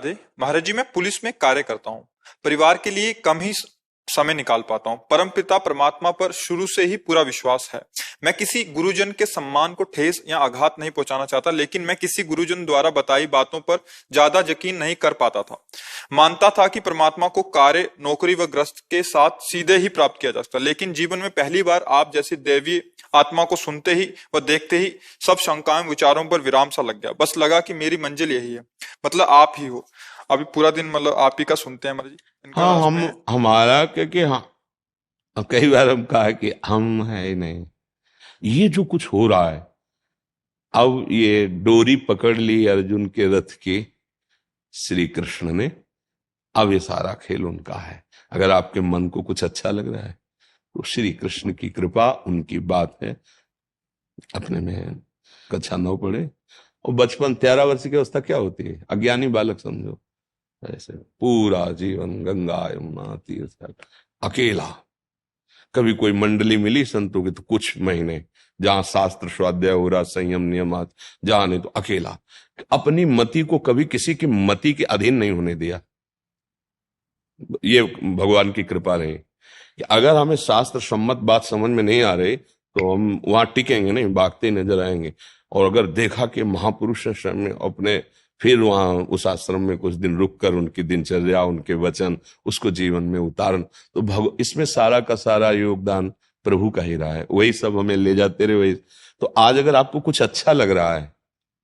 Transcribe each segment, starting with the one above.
राधे। महाराज जी, मैं पुलिस में कार्य करता हूँ। परिवार के लिए कम ही समय निकाल पाता हूँ। परमपिता परमात्मा पर शुरू से ही पूरा विश्वास है। मैं किसी गुरुजन के सम्मान को ठेस या आघात नहीं पहुंचाना चाहता, लेकिन मैं किसी गुरुजन द्वारा बताई बातों पर ज्यादा यकीन नहीं कर पाता था। मानता था कि परमात्मा को कार्य, नौकरी व ग्रस्त के साथ सीधे ही प्राप्त किया जा सकता, लेकिन जीवन में पहली बार आप जैसी दैवीय आत्मा को सुनते ही व देखते ही सब शंकाएं, विचारों पर विराम सा लग गया। बस लगा कि मेरी मंजिल यही है, मतलब आप ही हो। अभी पूरा दिन मतलब आप ही का सुनते हैं महाराज जी। इनका हाँ, लास्ट में हमारा क्योंकि हाँ, अब कई बार हम कहा कि हम है ही नहीं। ये जो कुछ हो रहा है, अब ये डोरी पकड़ ली अर्जुन के रथ की श्री कृष्ण ने। अब ये सारा खेल उनका है। अगर आपके मन को कुछ अच्छा लग रहा है तो श्री कृष्ण की कृपा, उनकी बात है। अपने में कक्षा 9 पढ़े और बचपन 13 वर्ष की अवस्था क्या होती है, अज्ञानी बालक समझो। ऐसे पूरा जीवन गंगा यमुना तीर्थ अकेला। कभी कोई मंडली मिली संतों की तो कुछ महीने जहां शास्त्र स्वाध्याय हो रहा, संयम नियमात, जहां नहीं तो अकेला। अपनी मति को कभी किसी की मति के अधीन नहीं होने दिया। ये भगवान की कृपा रही कि अगर हमें शास्त्र सम्मत बात समझ में नहीं आ रही तो हम वहां टिकेंगे नहीं, भागते नजर आएंगे। और अगर देखा कि महापुरुष आश्रम में अपने, फिर वहां उस आश्रम में कुछ दिन रुककर उनकी दिनचर्या, उनके वचन, उसको जीवन में उतारन, तो इसमें सारा का सारा योगदान प्रभु का ही रहा है। वही सब हमें ले जाते रहे। वही तो आज अगर आपको कुछ अच्छा लग रहा है,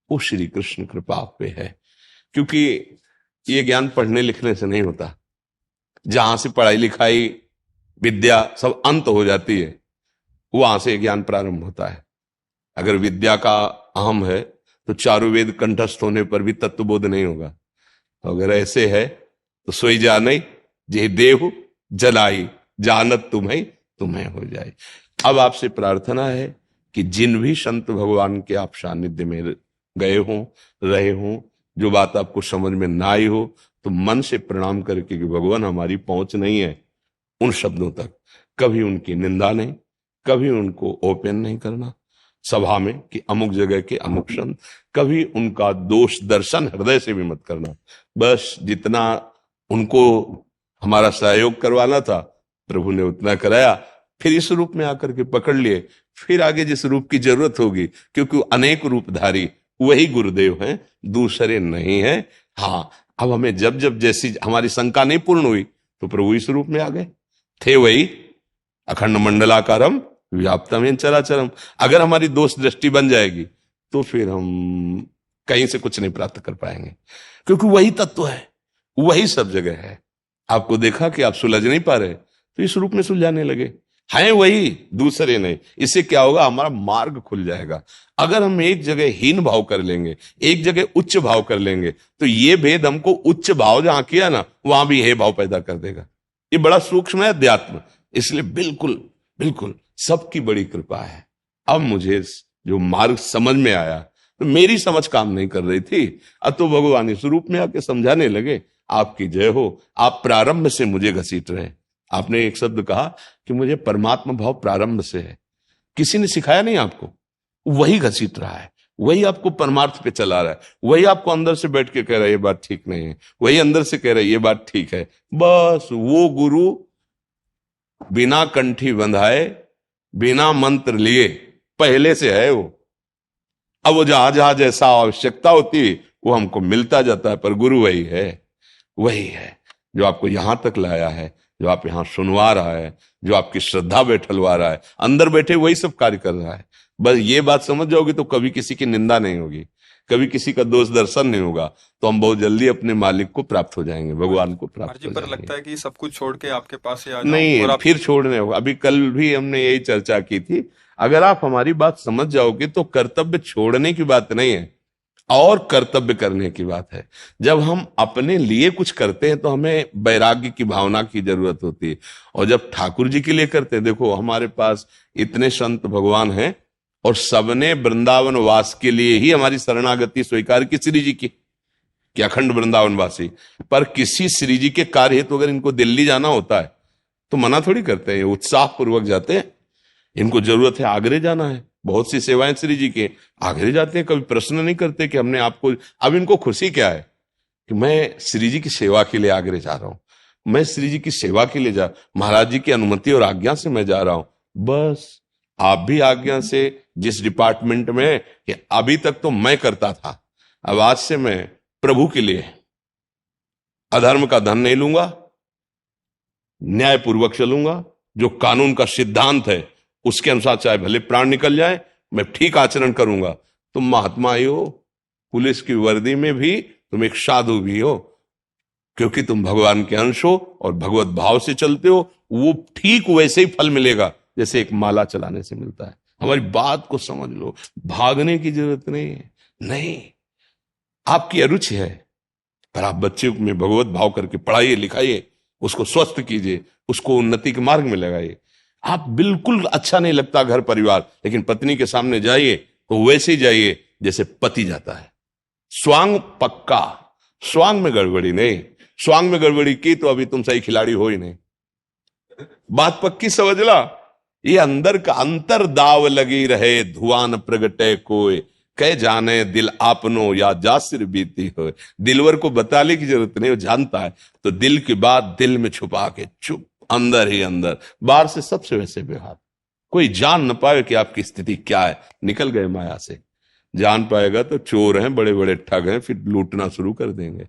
वो श्री कृष्ण कृपा आप पे है। क्योंकि ये ज्ञान पढ़ने लिखने से नहीं होता। जहां से पढ़ाई लिखाई विद्या सब अंत हो जाती है, वहां से ज्ञान प्रारंभ होता है। अगर विद्या का अहम है तो चारों वेद कंठस्थ होने पर भी तत्वबोध नहीं होगा। अगर ऐसे है तो सोई जाने जे देव जलाई, जानत तुम्हें तुम्हें हो जाए। अब आपसे प्रार्थना है कि जिन भी संत भगवान के आप सानिध्य में गए हों, रहे हों, जो बात आपको समझ में ना आई हो तो मन से प्रणाम करके कि भगवान हमारी पहुंच नहीं है उन शब्दों तक, कभी उनकी निंदा नहीं, कभी उनको ओपन नहीं करना सभा में कि अमुक जगह के अमुक संत, कभी उनका दोष दर्शन हृदय से भी मत करना। बस जितना उनको हमारा सहयोग करवाना था प्रभु ने उतना कराया। फिर इस रूप में आकर के पकड़ लिए, फिर आगे जिस रूप की जरूरत होगी, क्योंकि अनेक रूपधारी वही गुरुदेव हैं, दूसरे नहीं हैं। हाँ, अब हमें जब जब जैसी हमारी शंका नहीं पूर्ण हुई तो प्रभु इस रूप में आ गए। थे वही अखंड मंडलाकारम व्याप्तम चराचरम। अगर हमारी दोष दृष्टि बन जाएगी तो फिर हम कहीं से कुछ नहीं प्राप्त कर पाएंगे, क्योंकि वही तत्व है, वही सब जगह है। आपको देखा कि आप सुलझ नहीं पा रहे तो इस रूप में सुलझाने लगे, हैं वही, दूसरे नहीं। इससे क्या होगा, हमारा मार्ग खुल जाएगा। अगर हम एक जगह हीन भाव कर लेंगे, एक जगह उच्च भाव कर लेंगे, तो ये भेद हमको उच्च भाव जहां किया ना, वहां भी हे भाव पैदा कर देगा। ये बड़ा सूक्ष्म है अध्यात्म। इसलिए बिल्कुल बिल्कुल सबकी बड़ी कृपा है। अब मुझे जो मार्ग समझ में आया, तो मेरी समझ काम नहीं कर रही थी, अब तो भगवान इस रूप में आके समझाने लगे। आपकी जय हो। आप प्रारंभ से मुझे घसीट रहे हैं। आपने एक शब्द कहा कि मुझे परमात्मा भाव प्रारंभ से है। किसी ने सिखाया नहीं आपको, वही घसीट रहा है, वही आपको परमार्थ पे चला रहा है, वही आपको अंदर से बैठ के कह रहा है ये बात ठीक नहीं है, वही अंदर से कह रहा है ये बात ठीक है। बस वो गुरु बिना कंठी बंधाए, बिना मंत्र लिए पहले से है वो। अब वो जहां जहां जैसा आवश्यकता होती है वो हमको मिलता जाता है, पर गुरु वही है जो आपको यहां तक लाया है, जो आप यहां सुनवा रहा है, जो आपकी श्रद्धा बैठलवा रहा है। अंदर बैठे वही सब कार्य कर रहा है। बस ये बात समझ जाओगे तो कभी किसी की निंदा नहीं होगी, कभी किसी का दोष दर्शन नहीं होगा, तो हम बहुत जल्दी अपने मालिक को प्राप्त हो जाएंगे, भगवान को प्राप्त हो पर जाएंगे। लगता है कि सब कुछ छोड़ के आपके पास ही आ जाऊं नहीं, और आप फिर छोड़ने होगा। अभी कल भी हमने यही चर्चा की थी। अगर आप हमारी बात समझ जाओगे तो कर्तव्य छोड़ने की बात नहीं है, और कर्तव्य करने की बात है। जब हम अपने लिए कुछ करते हैं तो हमें वैराग्य की भावना की जरूरत होती है, और जब ठाकुर जी के लिए करते हैं, देखो हमारे पास इतने संत भगवान हैं और सबने वृंदावन वास के लिए ही हमारी शरणागति स्वीकार की श्री जी की, कि अखंड वृंदावन वासी। पर किसी श्री जी के कार्य हेतु तो अगर इनको दिल्ली जाना होता है तो मना थोड़ी करते हैं, उत्साह पूर्वक जाते हैं। इनको जरूरत है आगरे जाना है, बहुत सी सेवाएं श्री जी के, आगरे जाते हैं, कभी प्रश्न नहीं करते कि हमने आपको। अब इनको खुशी क्या है कि मैं श्री जी की सेवा के लिए आगरे जा रहा हूं, मैं श्री जी की सेवा के लिए महाराज जी की अनुमति और आज्ञा से मैं जा रहा हूं, बस आप भी आज्ञा से जिस डिपार्टमेंट में, कि अभी तक तो मैं करता था, अब आज से मैं प्रभु के लिए अधर्म का धन नहीं लूंगा, न्यायपूर्वक चलूंगा, जो कानून का सिद्धांत है उसके अनुसार चाहे भले प्राण निकल जाए, मैं ठीक आचरण करूंगा। तुम महात्मा ही हो, पुलिस की वर्दी में भी तुम एक साधु भी हो, क्योंकि तुम भगवान के अंश हो और भगवत भाव से चलते हो, वो ठीक वैसे ही फल मिलेगा जैसे एक माला चलाने से मिलता है। हमारी बात को समझ लो, भागने की जरूरत नहीं है। नहीं, आपकी अरुचि है, पर आप बच्चे में भगवत भाव करके पढ़ाइए लिखाइए, उसको स्वस्थ कीजिए, उसको उन्नति के मार्ग में लगाइए। आप बिल्कुल अच्छा नहीं लगता घर परिवार, लेकिन पत्नी के सामने जाइए तो वैसे ही जाइए जैसे पति जाता है। स्वांग पक्का, स्वांग में गड़बड़ी नहीं। स्वांग में गड़बड़ी की तो अभी तुम सही खिलाड़ी हो ही नहीं। बात पक्की समझ ला। ये अंदर का अंतर दाव लगी रहे, धुआं न प्रगटे कोई, कह जाने दिल आपनो या जासिर बीती हो। दिलवर को बताने की जरूरत नहीं, वो जानता है। तो दिल की बात दिल में छुपा के चुप, अंदर ही अंदर, बाहर से सबसे वैसे व्यवहार, कोई जान न पाए कि आपकी स्थिति क्या है। निकल गए माया से, जान पाएगा तो चोर हैं, बड़े बड़े ठग हैं, फिर लूटना शुरू कर देंगे।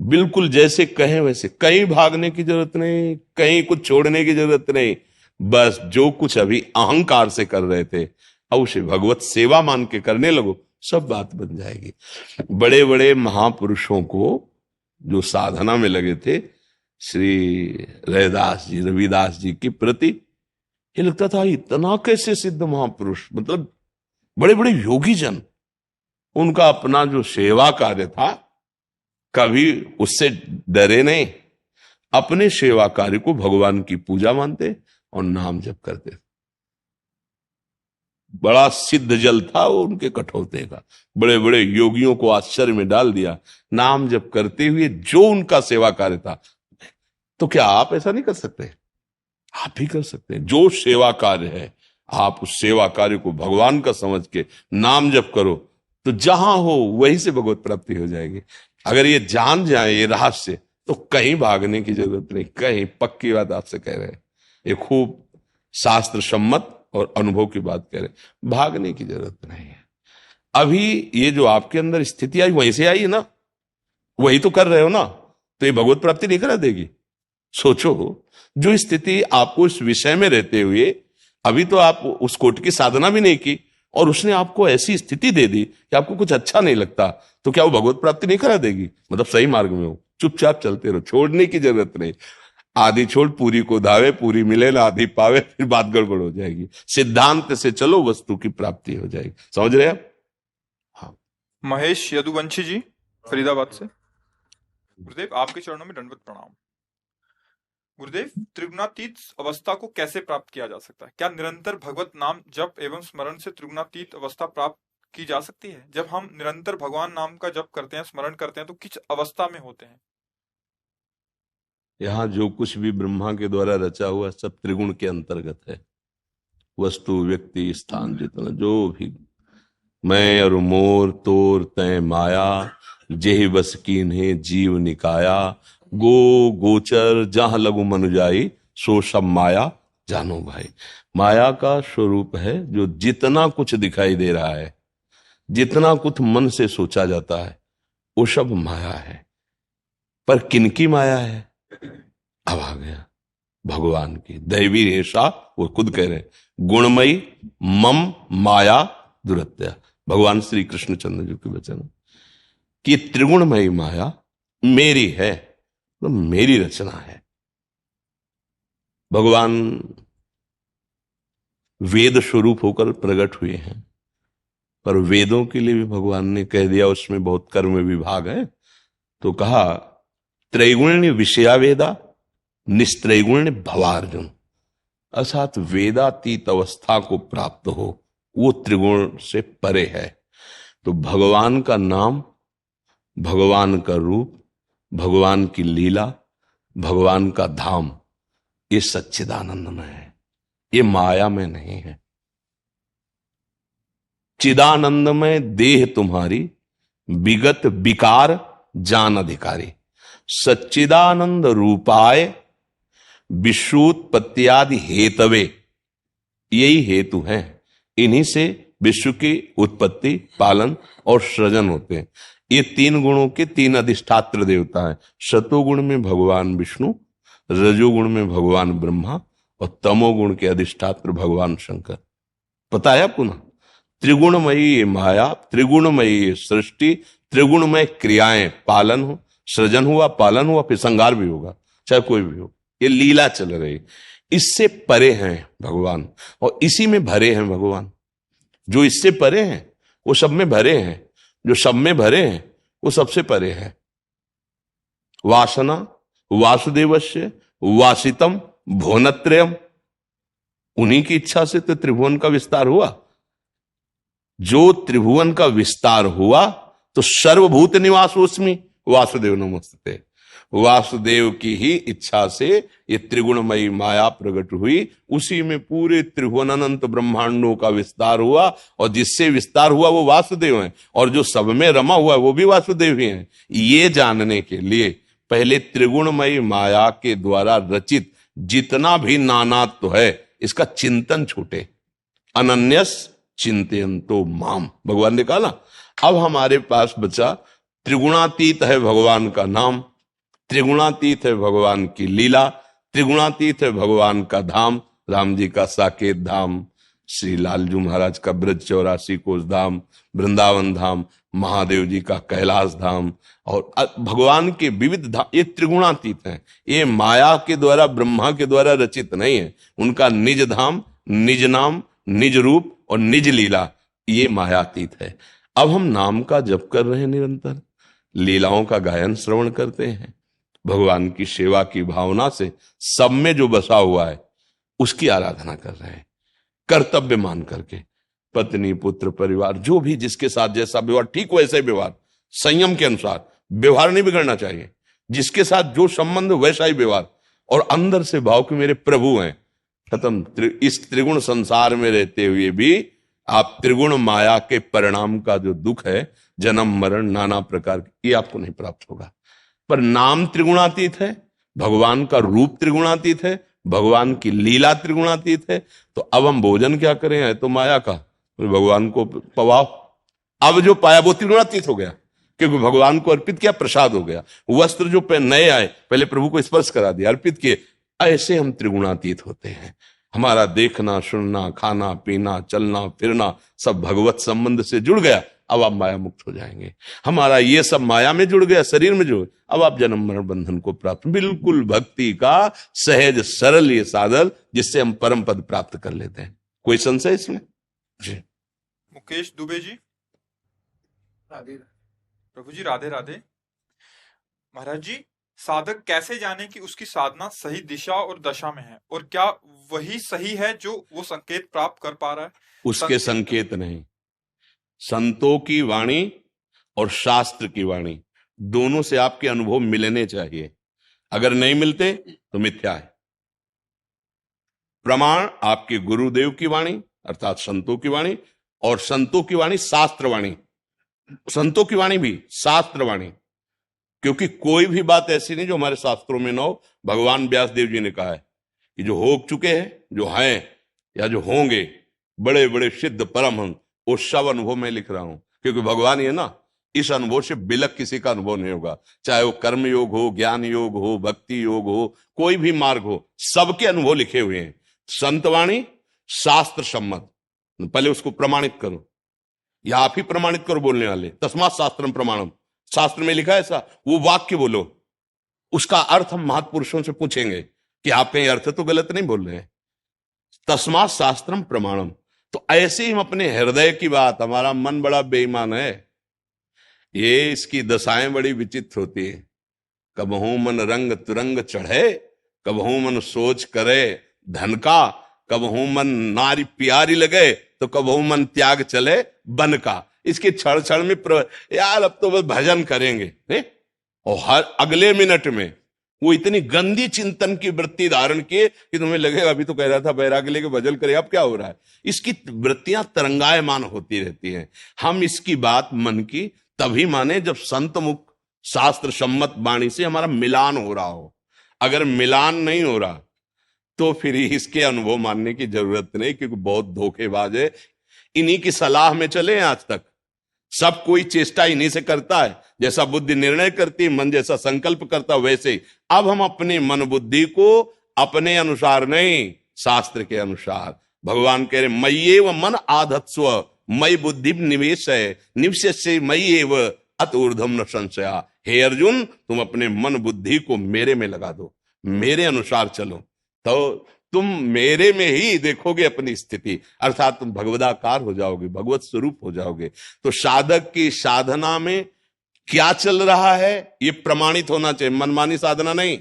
बिल्कुल जैसे कहें वैसे, कहीं भागने की जरूरत नहीं, कहीं कुछ छोड़ने की जरूरत नहीं। बस जो कुछ अभी अहंकार से कर रहे थे, अब उसे भगवत सेवा मान के करने लगो, सब बात बन जाएगी। बड़े बड़े महापुरुषों को जो साधना में लगे थे, श्री रैदास जी, रविदास जी के प्रति ये लगता था इतना कैसे सिद्ध महापुरुष, मतलब बड़े बड़े योगी जन, उनका अपना जो सेवा कार्य था कभी उससे डरे नहीं, अपने सेवा कार्य को भगवान की पूजा मानते और नाम जप करते। बड़ा सिद्ध जल था वो उनके कठौते का, बड़े बड़े योगियों को आश्चर्य में डाल दिया। नाम जप करते हुए जो उनका सेवा कार्य था, तो क्या आप ऐसा नहीं कर सकते? आप भी कर सकते हैं। जो सेवा कार्य है, आप उस सेवा कार्य को भगवान का समझ के नाम जप करो, तो जहां हो वहीं से भगवत प्राप्ति हो जाएगी। अगर ये जान जाए ये रहस्य, तो कहीं भागने की जरूरत नहीं। कहीं पक्की बात आपसे कह रहे हैं, ये खूब शास्त्र सम्मत और अनुभव की बात कह रहे हैं, भागने की जरूरत नहीं है। अभी ये जो आपके अंदर स्थिति आई वहीं से आई है ना, वही तो कर रहे हो ना, तो ये भगवत प्राप्ति नहीं करा देगी? सोचो, जो स्थिति आपको इस विषय में रहते हुए, अभी तो आप उस कोट की साधना भी नहीं की और उसने आपको ऐसी स्थिति दे दी कि आपको कुछ अच्छा नहीं लगता, तो क्या वो भगवत प्राप्ति नहीं करा देगी? मतलब सही मार्ग में हो, चुपचाप चलते रहो, छोड़ने की जरूरत नहीं। आधी छोड़ पूरी को धावे, पूरी मिले ना आधी पावे, फिर बात गड़बड़ हो जाएगी। सिद्धांत से चलो, वस्तु की प्राप्ति हो जाएगी। समझ रहे आप? हाँ। महेश यदुवंशी जी, फरीदाबाद से। गुरुदेव, आपके चरणों में दंडवत प्रणाम। गुरुदेव, त्रिगुणातीत अवस्था को कैसे प्राप्त किया जा सकता है? क्या निरंतर भगवत नाम जप एवं स्मरण से त्रिगुणातीत अवस्था प्राप्त की जा सकती है? जब हम निरंतर भगवान नाम का जप करते हैं, स्मरण करते हैं, तो किस अवस्था में होते हैं? यहां जो कुछ भी ब्रह्मा के द्वारा रचा हुआ सब त्रिगुण के अंतर्गत है। वस्तु, व्यक्ति, स्थान, जितना जो भी, मैं और मोर तोर तय माया, जेहि बस कीन्हे जीव निकाया, गो गोचर जहां लगु मनुजाई, सो सब माया जानो भाई। माया का स्वरूप है जो जितना कुछ दिखाई दे रहा है, जितना कुछ मन से सोचा जाता है, वो सब माया है। पर किनकी माया है? अब आ गया भगवान की दैवी रेशा, वो खुद कह रहे गुणमयी मम माया दुरत्या। भगवान श्री कृष्णचंद्र जी के वचन कि त्रिगुणमयी माया मेरी है, तो मेरी रचना है। भगवान वेद स्वरूप होकर प्रकट हुए हैं, पर वेदों के लिए भी भगवान ने कह दिया उसमें बहुत कर्म विभाग है, तो कहा त्रैगुण्य विषया वेदा निस्त्रैगुण्य भवार्जुन। अर्थात वेदातीत अवस्था को प्राप्त हो, वो त्रिगुण से परे है। तो भगवान का नाम, भगवान का रूप, भगवान की लीला, भगवान का धाम, ये सच्चिदानंद में है, ये माया में नहीं है। चिदानंद में देह तुम्हारी विगत विकार जान अधिकारी। सच्चिदानंद रूपाय विश्वोत्पत्त्यादि हेतवे, यही हेतु हैं, इन्हीं से विश्व की उत्पत्ति, पालन और सृजन होते हैं। ये तीन गुणों के तीन अधिष्ठात्र देवता हैं। सतोगुण में भगवान विष्णु, रजोगुण में भगवान ब्रह्मा और तमोगुण के अधिष्ठात्र भगवान शंकर। पता है आपको ना, त्रिगुणमयी ये माया, त्रिगुणमयी ये सृष्टि, त्रिगुणमय क्रियाएं, पालन हो, सृजन हुआ, पालन हुआ, फिर संहार भी होगा, चाहे कोई भी हो, ये लीला चल रही। इससे परे हैं भगवान और इसी में भरे हैं भगवान। जो इससे परे हैं वो सब में भरे हैं, जो सब में भरे हैं वो सबसे परे हैं। वासना वासुदेवस्य वासितम भुवनत्रयम, उन्हीं की इच्छा से तो त्रिभुवन का विस्तार हुआ। जो त्रिभुवन का विस्तार हुआ तो सर्वभूत निवासोस्मि वासुदेव नमोस्तुते, वासुदेव की ही इच्छा से ये त्रिगुणमयी माया प्रकट हुई। उसी में पूरे त्रिभुवन अनंत ब्रह्मांडों का विस्तार हुआ और जिससे विस्तार हुआ वो वासुदेव हैं और जो सब में रमा हुआ वो भी वासुदेव ही हैं। ये जानने के लिए पहले त्रिगुणमयी माया के द्वारा रचित जितना भी नानात्व है इसका चिंतन छूटे। अनन्यस चिंतयन्तो माम, भगवान ने कहा ना। अब हमारे पास बचा त्रिगुणातीत है भगवान का नाम, त्रिगुणातीत है भगवान की लीला, त्रिगुणातीत है भगवान का धाम, राम जी का साकेत धाम, श्री लालजू महाराज का ब्रज 84 कोस धाम, वृंदावन धाम, महादेव जी का कैलाश धाम और भगवान के विविध धाम, ये त्रिगुणातीत हैं। ये माया के द्वारा, ब्रह्मा के द्वारा रचित नहीं है। उनका निज धाम, निज नाम, निज रूप और निज लीला, ये मायातीत है। अब हम नाम का जप कर रहे हैं निरंतर, लीलाओं का गायन श्रवण करते हैं, भगवान की सेवा की भावना से सब में जो बसा हुआ है उसकी आराधना कर रहे हैं, कर्तव्य मान करके। पत्नी, पुत्र, परिवार, जो भी जिसके साथ जैसा व्यवहार, ठीक वैसे व्यवहार, संयम के अनुसार व्यवहार नहीं बिगड़ना चाहिए। जिसके साथ जो संबंध वैसा ही व्यवहार और अंदर से भाव कि मेरे प्रभु हैं। खत्म। इस त्रिगुण संसार में रहते हुए भी आप त्रिगुण माया के परिणाम का जो दुख है, जन्म मरण नाना प्रकार, ये आपको नहीं प्राप्त होगा। पर नाम त्रिगुणातीत है, भगवान का रूप त्रिगुणातीत है, भगवान की लीला त्रिगुणातीत है। तो अब हम भोजन क्या करें, है तो माया का, तो भगवान को पवाओ। अब जो पाया वो त्रिगुणातीत हो गया, क्योंकि भगवान को अर्पित किया, प्रसाद हो गया। वस्त्र जो नए आए पहले प्रभु को स्पर्श करा दिया, अर्पित किए। ऐसे हम त्रिगुणातीत होते हैं। हमारा देखना, सुनना, खाना, पीना, चलना, फिरना सब भगवत संबंध से जुड़ गया। अब आप माया मुक्त हो जाएंगे। हमारा ये सब माया में जुड़ गया, शरीर में जुड़, अब आप जन्म मरण बंधन को प्राप्त, बिल्कुल भक्ति का सहज सरल ये साधन जिससे हम परम पद प्राप्त कर लेते हैं। कोई संशय इसमें? जी। मुकेश दुबे जी, प्रभु जी राधे राधे। महाराज जी, साधक कैसे जाने कि उसकी साधना सही दिशा और दशा में है, और क्या वही सही है जो वो संकेत प्राप्त कर पा रहा है? उसके संकेत नहीं, संतों की वाणी और शास्त्र की वाणी दोनों से आपके अनुभव मिलने चाहिए। अगर नहीं मिलते तो मिथ्या है। प्रमाण आपके गुरुदेव की वाणी अर्थात संतों की वाणी, और संतों की वाणी शास्त्र वाणी, संतों की वाणी भी शास्त्र वाणी। क्योंकि कोई भी बात ऐसी नहीं जो हमारे शास्त्रों में ना हो। भगवान व्यास देव जी ने कहा है कि जो हो चुके हैं, जो हैं या जो होंगे, बड़े बड़े सिद्ध परमहंस, वो सब अनुभव में लिख रहा हूं। क्योंकि भगवान ये ना, इस अनुभव से बिलक किसी का अनुभव नहीं होगा। चाहे वो कर्म योग हो, ज्ञान योग हो, भक्ति योग हो, कोई भी मार्ग हो, सबके अनुभव लिखे हुए हैं। संतवाणी शास्त्र सम्मत, पहले उसको प्रमाणित करो, या आप ही प्रमाणित करो बोलने वाले। तस्मात् शास्त्रम प्रमाणम, शास्त्र में लिखा है ऐसा, वो वाक्य बोलो, उसका अर्थ हम महापुरुषों से पूछेंगे कि आप कहीं अर्थ तो गलत नहीं बोल रहे हैं। तस्मात् शास्त्रम प्रमाणम। तो ऐसे ही हम अपने हृदय की बात, हमारा मन बड़ा बेईमान है, ये इसकी दशाएं बड़ी विचित्र होती है। कबहू मन रंग तुरंग चढ़े, कबहू मन सोच करे धन का, कबहू मन नारी प्यारी लगे, तो कबहू मन त्याग चले बन का। इसके क्षण क्षण में यार अब तो बस भजन करेंगे ने? और हर अगले मिनट में वो इतनी गंदी चिंतन की वृत्ति धारण किए कि तुम्हें लगेगा, अभी तो कह रहा था बैराग्य लेके भजन करे, अब क्या हो रहा है। इसकी वृत्तियां तरंगायमान होती रहती हैं। हम इसकी बात मन की तभी माने जब संत मुख शास्त्र सम्मत वाणी से हमारा मिलान हो रहा हो। अगर मिलान नहीं हो रहा तो फिर इसके अनुभव मानने की जरूरत नहीं, क्योंकि बहुत धोखेबाज है। इन्हीं की सलाह में चले आज तक, सब कोई चेष्टा इन्हीं से करता है। जैसा बुद्धि निर्णय करती, मन जैसा संकल्प करता, वैसे ही अब हम अपने मन बुद्धि को अपने अनुसार नहीं, शास्त्र के अनुसार, भगवान कह रहे मय्येव मन आधत्स्व मयि बुद्धि निवेश है निवश्य मय्येव अत ऊर्ध्वम न संशया। हे अर्जुन, तुम अपने मन बुद्धि को मेरे में लगा दो, मेरे अनुसार चलो, तो तुम मेरे में ही देखोगे अपनी स्थिति, अर्थात तुम भगवदाकार हो जाओगे, भगवत स्वरूप हो जाओगे। तो साधक की साधना में क्या चल रहा है ये प्रमाणित होना चाहिए, मनमानी साधना नहीं।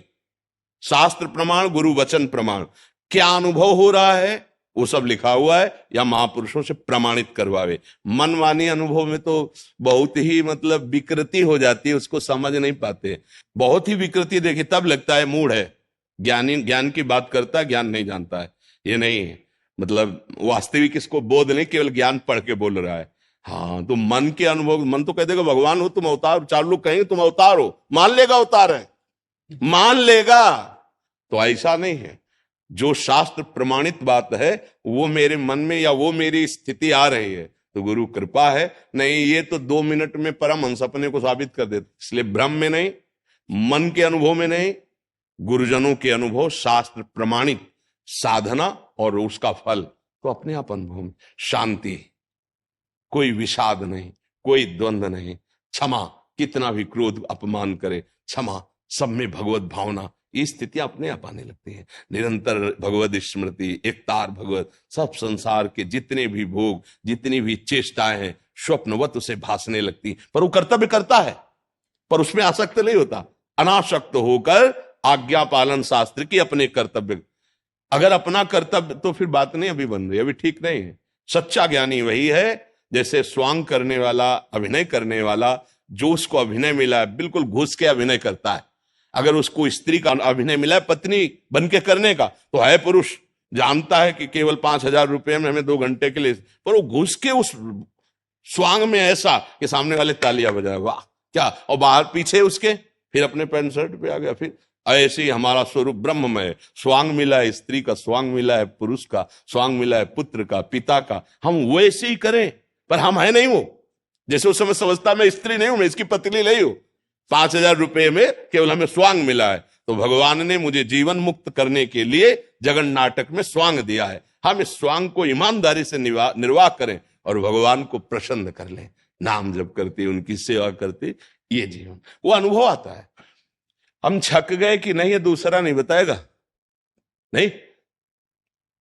शास्त्र प्रमाण, गुरु वचन प्रमाण, क्या अनुभव हो रहा है वो सब लिखा हुआ है, या महापुरुषों से प्रमाणित करवावे। मनमानी अनुभव में तो बहुत ही मतलब विकृति हो जाती है, उसको समझ नहीं पाते। बहुत ही विकृति देखी तब लगता है मूढ़ है, ज्ञानी ज्ञान की बात करता है, ज्ञान नहीं जानता है। ये नहीं है, मतलब वास्तविक इसको बोध नहीं, केवल ज्ञान पढ़ के बोल रहा है। हाँ, तो मन के अनुभव, मन तो कह देगा भगवान हो तुम अवतार, चार लोग कहेंगे तुम अवतार हो, मान लेगा अवतार है, मान लेगा। तो ऐसा नहीं है, जो शास्त्र प्रमाणित बात है वो मेरे मन में या वो मेरी स्थिति आ रही है तो गुरु कृपा है। नहीं ये तो 2 मिनट में परमहंस अपने को साबित कर देते। इसलिए भ्रम में नहीं, मन के अनुभव में नहीं, गुरुजनों के अनुभव, शास्त्र प्रमाणित साधना और उसका फल, तो अपने आप अनुभव में शांति, कोई विषाद नहीं, कोई द्वंद्व नहीं, क्षमा, कितना भी क्रोध अपमान करे क्षमा, सब में भगवत भावना, ये स्थितियां अपने आप आने लगती हैं। निरंतर भगवत स्मृति, एकतार भगवत, सब संसार के जितने भी भोग, जितनी भी चेष्टाएं हैं स्वप्नवत उसे भासने लगती, पर वो कर्तव्य करता है, पर उसमें आसक्त नहीं होता, अनासक्त होकर आज्ञा पालन शास्त्र की अपने कर्तव्य। अगर अपना कर्तव्य तो फिर बात नहीं अभी बन रही, अभी ठीक नहीं है। सच्चा ज्ञानी वही है जैसे स्वांग करने वाला, अभिनय करने वाला, जो उसको अभिनय मिला है बिल्कुल घुस के अभिनय करता है। अगर उसको स्त्री का अभिनय मिला है पत्नी बन के करने का, तो है पुरुष, जानता है कि केवल 5,000 रुपए में हमें 2 घंटे के लिए, पर वो घुस के उस स्वांग में ऐसा कि सामने वाले तालियां बजाए, वाह क्या, और बाहर पीछे उसके फिर अपने पैंट शर्ट पे आ गया। फिर ऐसे ही हमारा स्वरूप ब्रह्ममय, स्वांग मिला है स्त्री का, स्वांग मिला है पुरुष का, स्वांग मिला है पुत्र का, पिता का, हम वैसे ही करें, पर हम है नहीं वो। जैसे उस समय समझता मैं स्त्री नहीं हूं, मैं इसकी पत्नी नहीं हूं, 5,000 रुपए में केवल हमें स्वांग मिला है, तो भगवान ने मुझे जीवन मुक्त करने के लिए जगन नाटक में स्वांग दिया है। हम इस स्वांग को ईमानदारी से निर्वाह करें और भगवान को प्रसन्न कर लें, नाम जप करते, उनकी सेवा करते, ये जीवन, वो अनुभव आता है। हम छक गए कि नहीं, ये दूसरा नहीं बताएगा, नहीं,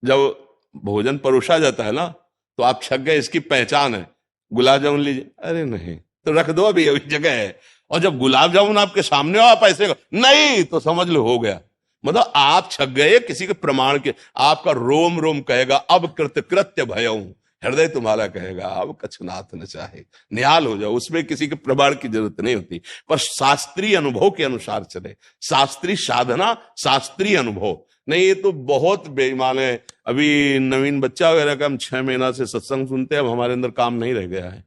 जब भोजन परोसा जाता है ना तो आप छक गए, इसकी पहचान है, गुलाब जामुन लीजिए, अरे नहीं तो रख दो, अभी जगह है। और जब गुलाब जामुन आपके सामने हो, आप ऐसे नहीं तो समझ लो हो गया, मतलब आप छक गए किसी के प्रमाण के। आपका रोम रोम कहेगा अब कृत्य भयऊं, हृदय तुम्हारा कहेगा अब कछुनाथ न चाहे, निहाल हो जाओ, उसमें किसी के प्रमाण की जरूरत नहीं होती, पर शास्त्रीय अनुभव के अनुसार चले, शास्त्रीय साधना, शास्त्रीय अनुभव नहीं। ये तो बहुत बेईमान है। अभी नवीन बच्चा वगैरह का हम 6 महीना से सत्संग सुनते हैं, अब हमारे अंदर काम नहीं रह गया है।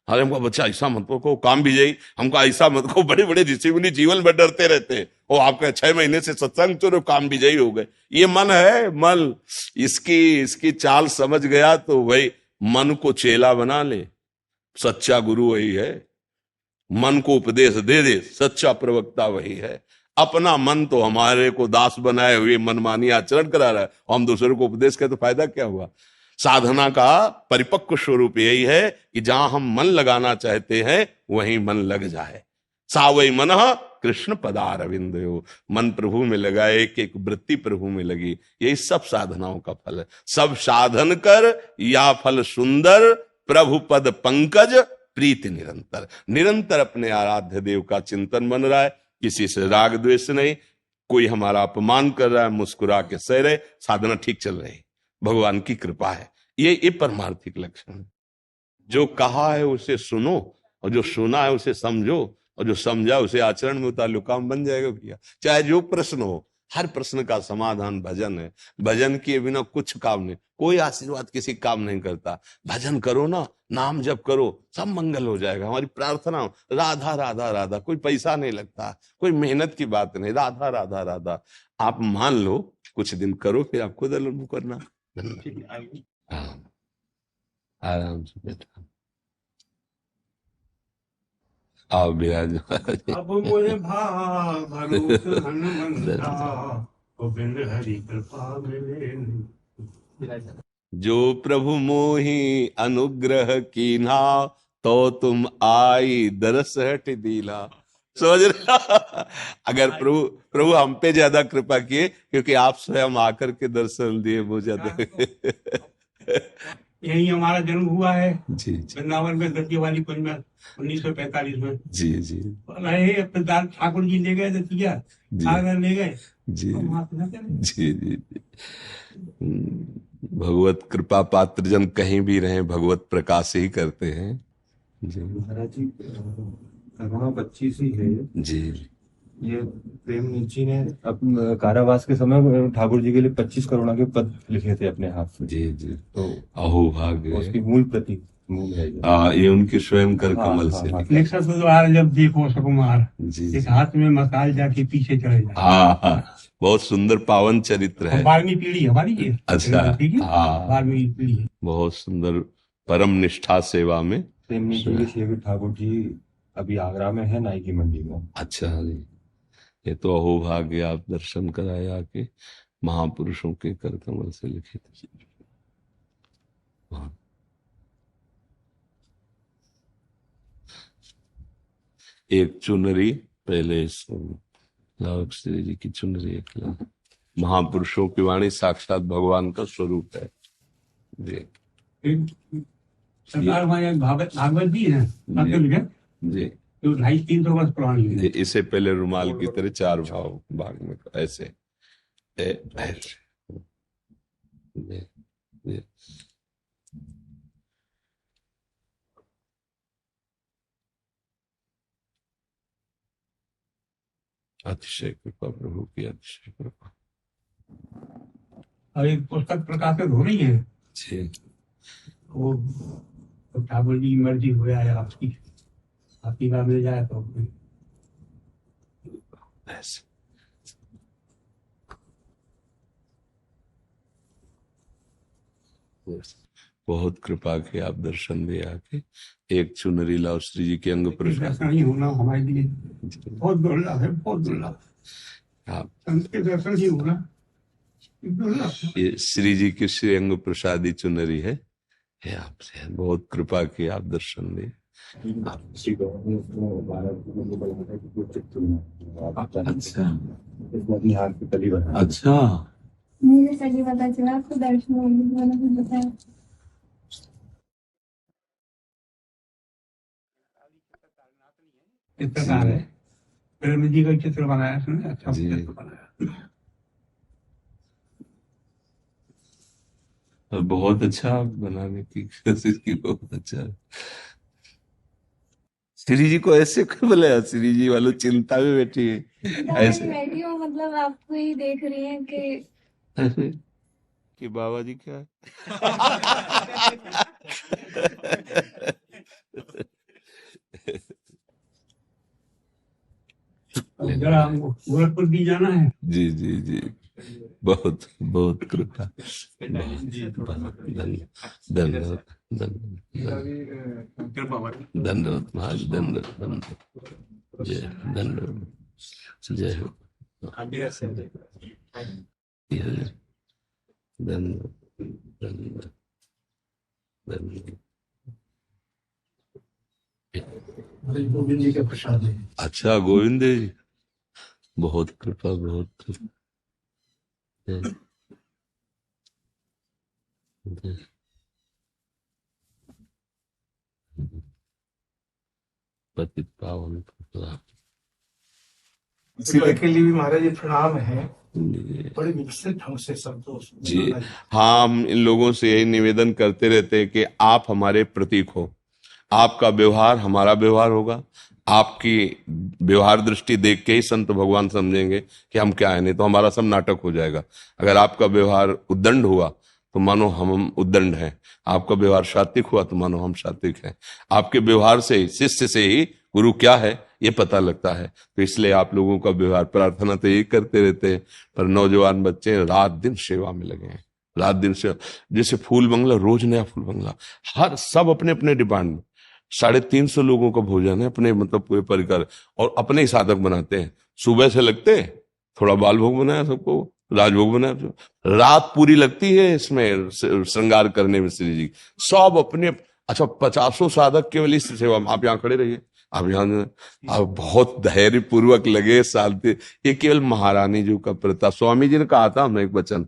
अरे हमको बच्चा ऐसा मत को काम भी जाई, हमको ऐसा मत को, बड़े बड़े ऋषि जीवन में डरते रहते हैं, वो आपका 6 महीने से सत्संग चलो काम भी जाई हो गए। ये मन है, मन इसकी चाल समझ गया तो वही मन को चेला बना ले, सच्चा गुरु वही है, मन को उपदेश दे दे, सच्चा प्रवक्ता वही है। अपना मन तो हमारे को दास बनाए हुए मनमानी आचरण करा रहा है, हम दूसरे को उपदेश करें तो फायदा क्या हुआ। साधना का परिपक्व स्वरूप यही है कि जहां हम मन लगाना चाहते हैं वहीं मन लग जाए। सावई मन कृष्ण पदारविंद, मन प्रभु में लगाए, एक एक वृत्ति प्रभु में लगी, यही सब साधनाओं का फल है। सब साधन कर या फल सुंदर, प्रभु पद पंकज प्रीति निरंतर। निरंतर अपने आराध्य देव का चिंतन बन रहा है, किसी से राग द्वेष नहीं, कोई हमारा अपमान कर रहा है मुस्कुरा के सह रहे, साधना ठीक चल रही, भगवान की कृपा है। ये परमार्थिक लक्षण है। जो कहा है उसे सुनो, और जो सुना है उसे समझो, और जो समझा उसे आचरण में उतार लो, काम बन जाएगा भैया। चाहे जो प्रश्न हो, हर प्रश्न का समाधान भजन है। भजन किए बिना कुछ काम नहीं, कोई आशीर्वाद किसी काम नहीं करता। भजन करो ना, नाम जप करो, सब मंगल हो जाएगा। हमारी प्रार्थना राधा राधा राधा, कोई पैसा नहीं लगता, कोई मेहनत की बात नहीं, राधा राधा राधा। आप मान लो, कुछ दिन करो, फिर आपको अनुभव करना। हाँ, आराम से बैठा आओ विराज। अब मुझे भरोस हनुमंता, गोविंद हरि कृपा मिले। जो प्रभु मोहि अनुग्रह कीन्हा, तो तुम आई दरस हट दीला। समझ रहे? अगर प्रभु प्रभु हम पे ज्यादा कृपा किए, क्योंकि आप स्वयं आकर के दर्शन दिए, वो ज्यादा। यही हमारा जन्म हुआ है जी जी वृंदावन में, दतिया वाली कुंज में 1945 में। जी जी रहे अपने ठाकुर जी ले गए दतिया, जी आगरा ले गए, जी हम वहाँ पे न चले। जी जी जी। भगवत कृपा पात्र जन कहीं भी रहे, भगवत प्रकाश ही करते हैं। जी महाराज जी, करुणा 25 ही है जी ये। प्रेम जी ने अपने कारावास के समय ठाकुर जी के लिए 25 करुणा के पद लिखे थे अपने हाथ से। जी जी। तो अहो भाग्य, उसकी मूल प्रति मूल है ये। ये उनके स्वयं कर हाँ, कमल हाँ, से हाँ। लिखे। निकट द्वार जब देखो सुकुमार, जी एक हाथ में मसाल जाके पीछे चले जाए। हाँ हाँ, बहुत सुंदर पावन चरित्र है। 12वीं पीढ़ी हमारी ये। अच्छा, ठीक है, हाँ। 12वीं पीढ़ी है। बहुत सुंदर परम निष्ठा सेवा में। प्रेम जी के सेवी ठाकुर जी अभी आगरा में है, नाई की मंडी में। अच्छा जी, ये तो अहो भाग्य, आप दर्शन कराए आके, महापुरुषों के कर कमल से लिखित। हाँ। एक चुनरी पहले लाओ, श्री जी की चुनरी एक लाओ। महापुरुषों की वाणी साक्षात भगवान का स्वरूप है। जी सरकार हमारे भागवत भी है जी जो 250-300 वर्ष पुरानी है। जी। इसे पहले रुमाल की तरह 4 भाग में ऐसे ऐसे। जी जी। अतिशय कृपा प्रभु की, अतिशय कृपा। और एक पुस्तक प्रकाशित हो रही है, जी वो तो ठाकुर जी की मर्जी हो जाए, आपकी बात मिल जाए तो ऐसे। बहुत कृपा के आप दर्शन दे आके। एक चुनरी लाओ, श्री जी के अंग प्रसाद। दर्शन ही होना हमारे लिए बहुत दुर्लभ है, बहुत दुर्लभ। आप संत के दर्शन ही होना दुर्लभ है। ये श्री जी की श्री अंग प्रसादी चुनरी है, ये आपसे बहुत कृपा की आप दर्शन दे। अच्छा, मुझे सही पता चला, आपको दर्शन मैंने भी बताया। चित्रकार है, प्रेम जी का चित्र बनाया उसने, अच्छा जी। चित्र बनाया। बहुत अच्छा बनाने की कोशिश की, बहुत अच्छा। श्री जी को ऐसे क्यों बोले? श्री जी वालों चिंता में बैठी है ऐसे बैठी हूँ, मतलब आपको ही देख रही है कि बाबा जी क्या है? जरा हमको गोरखपुर भी जाना है। जी जी जी, बहुत बहुत कृपा। धन्यवाद धन्यवाद धन्यवाद महाराज, धन्यवाद धन्यवाद। जय धन्यवाद, जय हो। धन्यवाद धन्यवाद धन्यवाद। गोविंद जी के प्रसाद है। अच्छा, गोविंद जी, बहुत कृपा, बहुत कृपा। पतित पावन कृपा। के लिए भी महाराज जी प्रणाम है, बड़े विकसित ढंग से संतोष जी। हाँ, हम इन लोगों से यही निवेदन करते रहते हैं कि आप हमारे प्रतीक हो, आपका व्यवहार हमारा व्यवहार होगा, आपकी व्यवहार दृष्टि देख के ही संत भगवान समझेंगे कि हम क्या है, नहीं तो हमारा सब नाटक हो जाएगा। अगर आपका व्यवहार उद्दंड हुआ तो मानो हम उद्दंड हैं, आपका व्यवहार सात्विक हुआ तो मानो हम सात्विक हैं। आपके व्यवहार से ही, शिष्य से ही गुरु क्या है ये पता लगता है। तो इसलिए आप लोगों का व्यवहार, प्रार्थना तो यही करते रहते हैं, पर नौजवान बच्चे रात दिन सेवा में लगे हैं, रात दिन से। जैसे फूल बंगला, रोज नया फूल बंगला, हर सब अपने अपने डिपार्टमेंट में 350 लोगों का भोजन है, अपने मतलब पूरे परिकर, और अपने ही साधक बनाते हैं। सुबह से लगते हैं, थोड़ा बाल भोग बनाया सबको, राजभोग बनाया, रात पूरी लगती है इसमें श्रृंगार करने में श्री जी सब अपने। अच्छा, 50 साधक केवल इस सेवा में। आप यहाँ खड़े रहिए, आप यहाँ, आप बहुत धैर्य पूर्वक लगे, शांति। ये केवल महारानी जी का प्रताप। स्वामी जी ने कहा था हमें एक वचन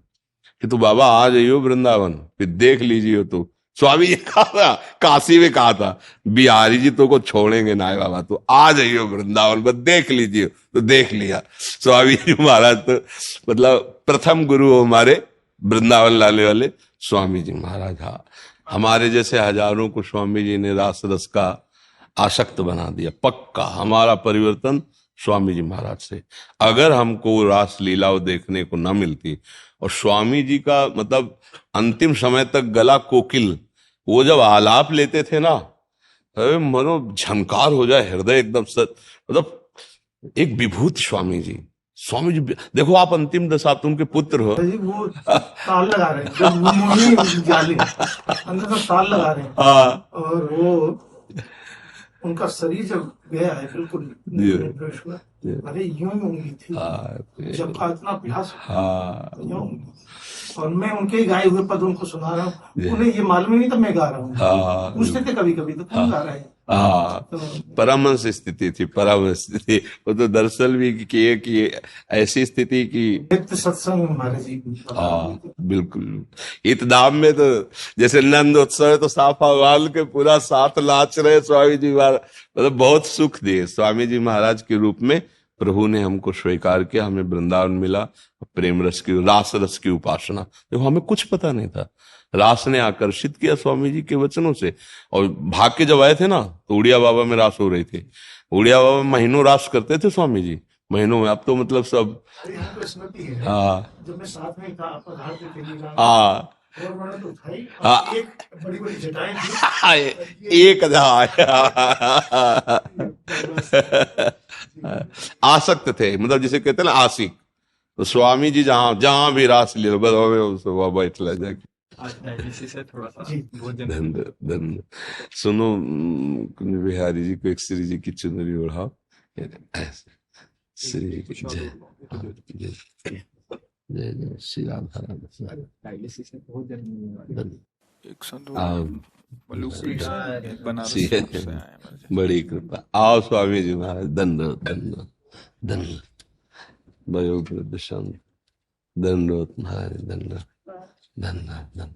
कि तू बाबा आ जाइयो वृंदावन, फिर देख लीजिए। तो स्वामी जी कहा था, काशी में कहा था, बिहारी जी तो को छोड़ेंगे ना बाबा, तो आ जाइयो वृंदावन, बस देख लीजिए। तो देख लिया स्वामी जी महाराज। तो मतलब प्रथम गुरु हमारे वृंदावन लाने वाले स्वामी जी महाराज। हाँ, हमारे जैसे हजारों को स्वामी जी ने रास रस का आसक्त बना दिया। पक्का हमारा परिवर्तन स्वामी जी महाराज से। अगर हमको रास लीलाओं देखने को न मिलती, और स्वामी जी का मतलब अंतिम समय तक गला कोकिल, वो जब आलाप लेते थे ना, अरे मनो झनकार हो जाए हृदय एकदम सत, मतलब एक विभूत स्वामी जी। स्वामी जी देखो, आप अंतिम दशा, आप उनके पुत्र हो। जी वो ताल लगा रहे हैं, जब वो मोहिनी जाली अंदर से ताल लगा रहे हैं, हाँ, और वो उनका शरीर जब गया है बिल्कुल निर्दोष हुआ, अरे यूं ही उंगली थी, जब का इतना अभ्यास, यूं उंगली। और मैं उनके ही गाए हुए पद उनको सुना रहा हूँ, उन्हें ये मालूम ही नहीं था मैं गा रहा हूँ। पूछते थे कभी कभी तो कौन गा रहा है। परमहंस स्थिति थी, परमहंस स्थिति। वो तो दरअसल भी किए कि ऐसी स्थिति की नित्य सत्संग हमारे जी। बिल्कुल। इतदाम में तो जैसे नंद उत्सव है, तो साफा वाल के पूरा साथ नाच रहे स्वामी जी महाराज, मतलब बहुत सुख दिए। स्वामी जी महाराज के रूप में प्रभु ने हमको स्वीकार किया, हमें वृंदावन मिला, प्रेम रस की, रास रस की उपासना। देखो हमें कुछ पता नहीं था, रास ने आकर्षित किया स्वामी जी के वचनों से। और भाग के जब आए थे ना, तो उड़िया बाबा में रास हो रही थी। उड़िया बाबा महीनों रास करते थे स्वामी जी, महीनों में। अब तो मतलब सब। हाँ, जब मैं साथ में था, आपका घाट पे चली गया, हाँ, और मैंने तो उठाई, हाँ, एक बड़ी बड़ी जटाएं थी, एक आसक्त थे, मतलब जिसे कहते हैं ना आशिक। तो स्वामी जी जहां जहां भी रास ले, बस हमें बैठ ला जाके। धन्य सुनो, कुंज बिहारी जी को एक श्री जी की चुनरी ओढ़ाओ। श्री जी की जय जय जय श्री राम बड़ी कृपा। आओ स्वामी जी महाराज, दंड दंड दंड वयोवृद्ध शांत, दंडोत महाराज, दंड दंड दंड।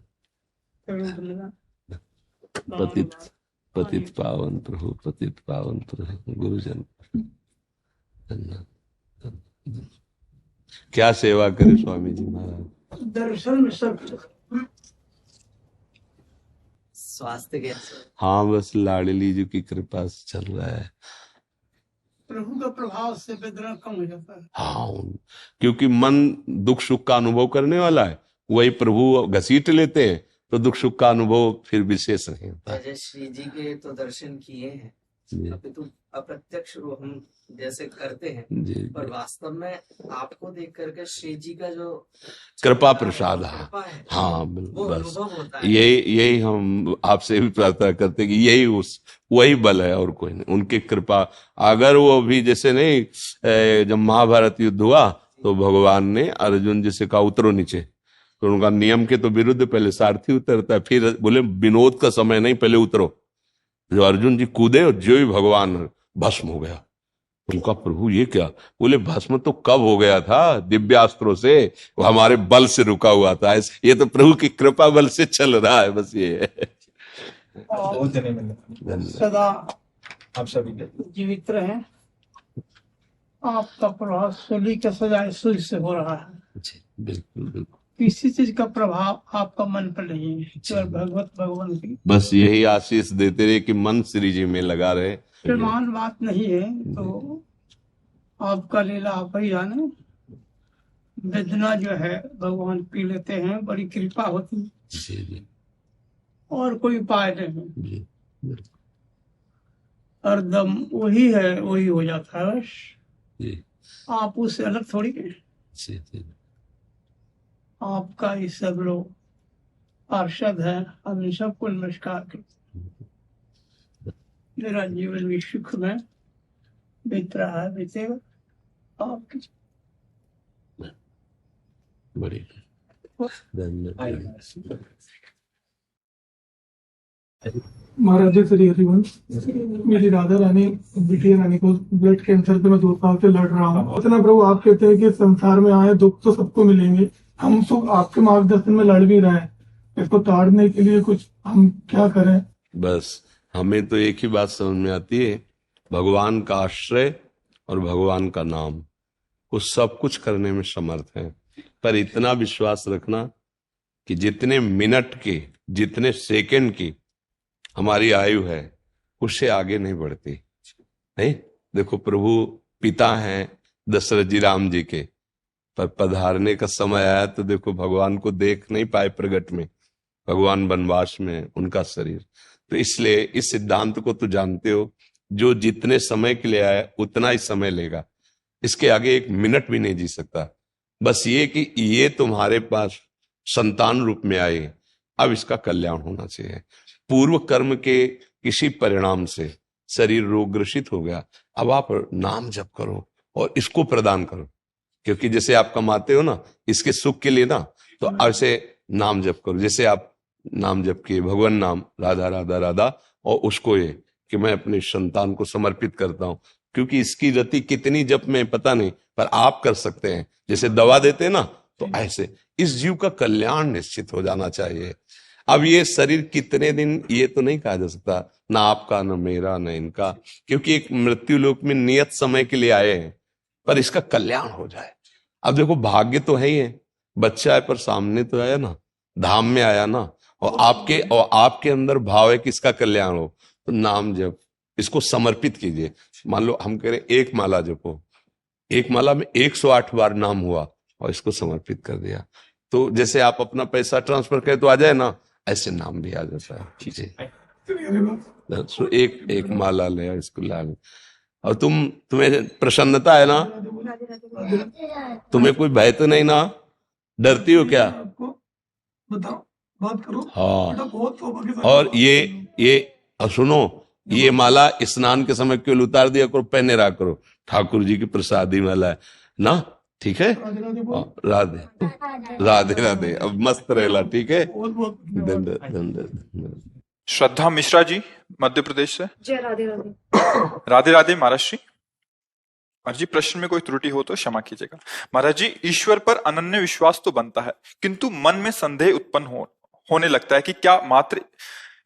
पतित पतित पावन प्रभु, पतित पावन प्रभु गुरुजन। क्या सेवा करे स्वामी जी महाराज। दर्शन में सब स्वास्थ्य के। हाँ, बस लाडली जी की कृपा से चल रहा है। प्रभु का प्रभाव से वेदना कम हो जाता है। हाँ, क्योंकि मन दुख सुख का अनुभव करने वाला है, वही प्रभु घसीट लेते हैं, तो दुख सुख का अनुभव फिर विशेष नहीं होता। जैसे श्री जी के तो दर्शन किए हैं, अभी तो अप्रत्यक्ष रूप हम जैसे करते हैं, पर वास्तव में आपको देख करके श्री जी का जो कृपा प्रसाद है, हाँ बस यही हम आपसे भी प्रार्थना करते हैं कि यही वही बल है और कोई नहीं, उनकी कृपा। अगर वो भी जैसे नहीं, जब महाभारत युद्ध हुआ तो भगवान ने अर्जुन जी से कहा उतरो नीचे, तो उनका नियम के तो विरुद्ध पहले सारथी उतरता है, फिर बोले विनोद का समय नहीं, पहले उतरो। जो अर्जुन जी कूदे और जो ही भगवान भस्म हो गया। उनका प्रभु ये क्या? बोले भस्म तो कब हो गया था, दिव्यास्त्रों से, वो हमारे बल से रुका हुआ था, ये तो प्रभु की कृपा बल से चल रहा है, बस ये है। सदा आप सभी जीवित रहे। आपका प्रभाव सूली के सजाए सूर्य से हो रहा है। बिल्कुल बिल्कुल। किसी चीज का प्रभाव आपका मन पर नहीं है, केवल भगवान की बस यही आशीष देते रहे कि मन श्री जी में लगा रहे। प्रमाण बात नहीं है, तो आपका लीला आप ही जाने। वेदना जो है भगवान पी लेते हैं, बड़ी कृपा होती है, जी जी और कोई उपाय नहीं। जी हरदम वही है, वही हो जाता है बस। जी आप उससे अलग थोड़ी हैं। जी जी आपका ये सब लोग पार्षद है, हम इन सबको नमस्कार करते हैं। मेरा जीवन भी सुख में बीत रहा है, बीतेगा आपकी। बड़ी धन्यवाद। महाराज जी श्री हरिवंश, मेरी राधा रानी बिटिया रानी को ब्लड कैंसर से मैं 2 साल से लड़ रहा हूँ। इतना प्रभु आप कहते हैं कि संसार में आए दुख तो सबको मिलेंगे, हम सुख आपके मार्गदर्शन में लड़ भी रहे हैं, इसको ताड़ने के लिए कुछ हम क्या करें? बस हमें तो एक ही बात समझ में आती है, भगवान का आश्रय और भगवान का नाम, वो सब कुछ करने में समर्थ है। पर इतना विश्वास रखना कि जितने मिनट की, जितने सेकंड की हमारी आयु है, उससे आगे नहीं बढ़ती। नहीं, देखो प्रभु पिता हैं दशरथ जी राम जी के, पर पधारने का समय आया तो देखो भगवान को देख नहीं पाए प्रगट में, भगवान वनवास में उनका शरीर। तो इसलिए इस सिद्धांत को तो जानते हो, जो जितने समय के लिए आया उतना ही समय लेगा, इसके आगे 1 मिनट भी नहीं जी सकता। बस ये कि ये तुम्हारे पास संतान रूप में आए, अब इसका कल्याण होना चाहिए। पूर्व कर्म के किसी परिणाम से शरीर रोगग्रसित हो गया, अब आप नाम जप करो और इसको प्रदान करो, क्योंकि जैसे आप कमाते हो ना इसके सुख के लिए ना, तो ऐसे नाम जप करो। जैसे आप नाम जप किए भगवान नाम राधा राधा राधा, और उसको ये कि मैं अपने संतान को समर्पित करता हूं, क्योंकि इसकी रति कितनी जप में पता नहीं, पर आप कर सकते हैं। जैसे दवा देते हैं ना, तो ऐसे इस जीव का कल्याण निश्चित हो जाना चाहिए। अब ये शरीर कितने दिन, ये तो नहीं कहा जा सकता, ना आपका ना मेरा ना इनका, क्योंकि एक मृत्यु लोक में नियत समय के लिए आए हैं, पर इसका कल्याण हो जाए। अब देखो भाग्य तो है ही है, बच्चा है पर सामने तो आया ना, धाम में आया ना, और आपके अंदर भाव है कि इसका कल्याण हो, तो नाम जप इसको समर्पित कीजिए। मान लो हम कह रहे 1 माला जपो, 1 माला में 108 बार नाम हुआ और इसको समर्पित कर दिया, तो जैसे आप अपना पैसा ट्रांसफर करें तो आ जाए ना, ऐसे नाम भी आ जाता है। ठीक है, तो एक माला ले इसको ला ले। और तुम्हें प्रसन्नता है ना, तुम्हें कोई भय तो नहीं ना, डरती हो क्या? बताओ, बात करो। हाँ, और ये सुनो, ये माला स्नान के समय केवल उतार दिया करो, पहने रहा करो, ठाकुर जी की प्रसादी माला है ना, ठीक है? राधे राधे राधे, अब मस्त रहेला, ठीक है? धन्यवाद। श्रद्धा मिश्रा जी मध्य प्रदेश से। जय राधे राधे। राधे राधे महाराज जी। महाराज जी प्रश्न में कोई त्रुटि हो तो क्षमा कीजिएगा। महाराज जी, ईश्वर पर अनन्य विश्वास तो बनता है, किंतु मन में संदेह उत्पन्न होने लगता है कि क्या मात्र